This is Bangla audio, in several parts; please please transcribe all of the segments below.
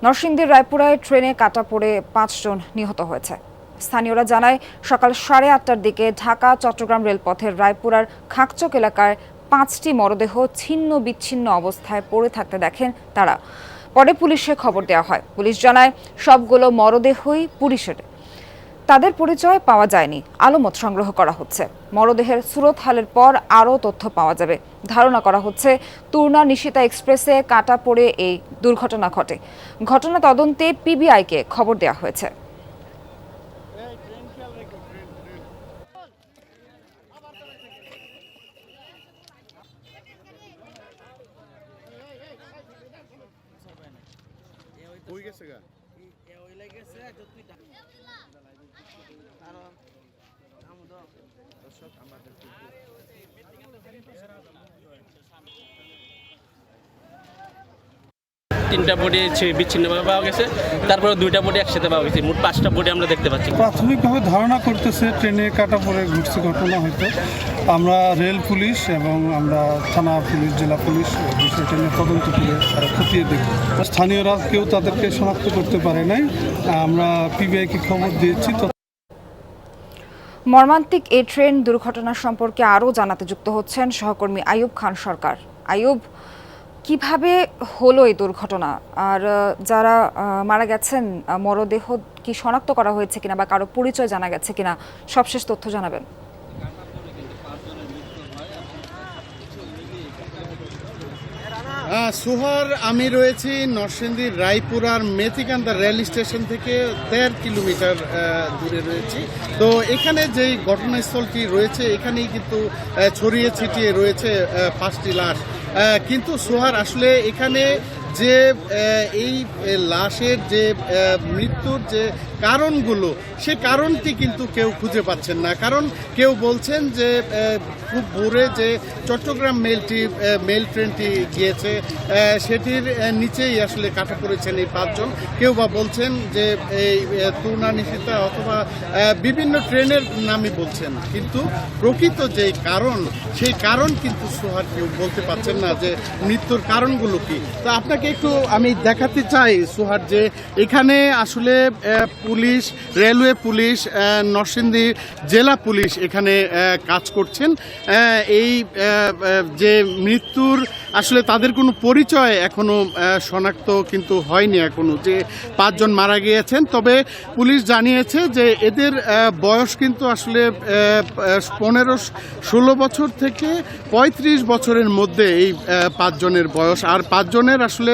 নরসিংদীর রায়পুরায় ট্রেনে কাটা পড়ে ৫ জন নিহত হয়েছে। স্থানীয়রা জানায়, সকাল 8:30টার দিকে ঢাকা চট্টগ্রাম রেলপথের রায়পুরার খাকচক এলাকায় 5টি মরদেহ ছিন্ন বিচ্ছিন্ন অবস্থায় পড়ে থাকতে দেখেন তারা। পরে পুলিশে খবর দেওয়া হয়। পুলিশ জানায়, সবগুলো মরদেহই পুলিশের। তাদের পরিচয় পাওয়া যায়নি। আলামত সংগ্রহ করা হচ্ছে। মরদেহের সুরতহালের পর আরও তথ্য পাওয়া যাবে। ধারণা করা হচ্ছে, তুর্না নিশিতা এক্সপ্রেসে কাটা পড়ে এই দুর্ঘটনা ঘটে। ঘটনা তদন্তে পিবিআইকে খবর দেওয়া হয়েছে। তিনটা বডি বিচ্ছিন্নভাবে পাওয়া গেছে, তারপরে 2টা বডি একসাথে পাওয়া গেছে। মোট 5টা বডি আমরা দেখতে পাচ্ছি। প্রাথমিকভাবে ধারণা করতেছে ট্রেনে কাটা পড়ে ঘটছে ঘটনা। হয়তো আমরা রেল পুলিশ এবং আমরা থানা পুলিশ, জেলা পুলিশ বিষয়টা নিয়ে তদন্ত করে খতিয়ে দেখব। স্থানীয়রা কেউ তাদেরকে শনাক্ত করতে পারে নাই। আমরা পিবিআইকে খবর দিয়েছি। মর্মান্তিক এই ট্রেন দুর্ঘটনা সম্পর্কে আরও জানাতে যুক্ত হচ্ছেন সহকর্মী আইয়ুব খান সরকার। আইয়ুব, কিভাবে হলো এই দুর্ঘটনা, আর যারা মারা গেছেন মরদেহ কি শনাক্ত করা হয়েছে কিনা বা কারো পরিচয় জানা গেছে কিনা, সবশেষ তথ্য জানাবেন। সুহার, আমি রয়েছি নরসিংদীর রায়পুরার মেথিকান্দা রেল স্টেশন থেকে 1.5 কিলোমিটার দূরে রয়েছি। তো এখানে যেই ঘটনাস্থলটি রয়েছে, এখানেই কিন্তু ছড়িয়ে ছিটিয়ে রয়েছে 5টি লাশ। কিন্তু সুহার, আসলে এখানে যে এই লাশের যে মৃত্যুর যে কারণগুলো, সে কারণটি কিন্তু কেউ খুঁজে পাচ্ছেন না। কারণ কেউ বলছেন যে খুব ভোরে যে চট্টগ্রাম মেল ট্রেনটি গিয়েছে, সেটির নিচেই আসলে কাটা পড়েছেন এই 5 জন। কেউ বা বলছেন যে এই তুর্না নিশিতা অথবা বিভিন্ন ট্রেনের নামই বলছেন, কিন্তু প্রকৃত যে কারণ, সেই কারণ কিন্তু সুহার কেউ বলতে পারছেন না যে মৃত্যুর কারণগুলো কি। তো আপনাকে একটু আমি দেখাতে চাই সুহার, যে এখানে আসলে পুলিশ, রেলওয়ে পুলিশ, নরসিংদী জেলা পুলিশ এখানে কাজ করছেন। এই যে মৃত্যুর আসলে তাদের কোনো পরিচয় এখনো শনাক্ত কিন্তু হয়নি এখনো, যে 5 জন মারা গিয়েছেন। তবে পুলিশ জানিয়েছে যে এদের বয়স কিন্তু আসলে 15-16 বছর থেকে 35 বছরের মধ্যে এই 5 জনের বয়স। আর 5 জনের আসলে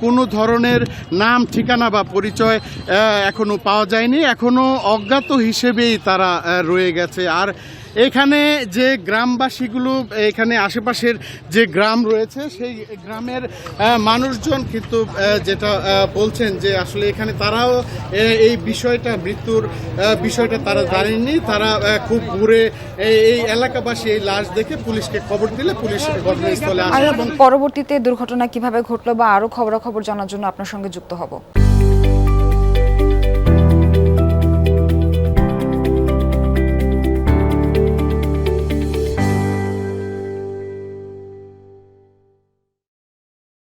কোনো ধরনের নাম, ঠিকানা বা পরিচয় এখনো পাওয়া যায়নি। এখনো অজ্ঞাত হিসেবেই তারা রয়ে গেছে। আর এখানে যে গ্রামবাসীগুলো, এখানে আশেপাশের যে গ্রাম রয়েছে, সেই গ্রামের মানুষজন কিন্তু যেটা বলছেন যে আসলে এখানে তারাও এই বিষয়টা, মৃত্যুর বিষয়টা তারা জানেননি। তারা খুব ঘুরে এই এলাকাবাসী এই লাশ দেখে পুলিশকে খবর দিলে পুলিশ ঘটনাস্থলে আসে। এবং পরবর্তীতে দুর্ঘটনা কিভাবে ঘটলো বা আরও খবরাখবর জানার জন্য আপনার সঙ্গে যুক্ত হব।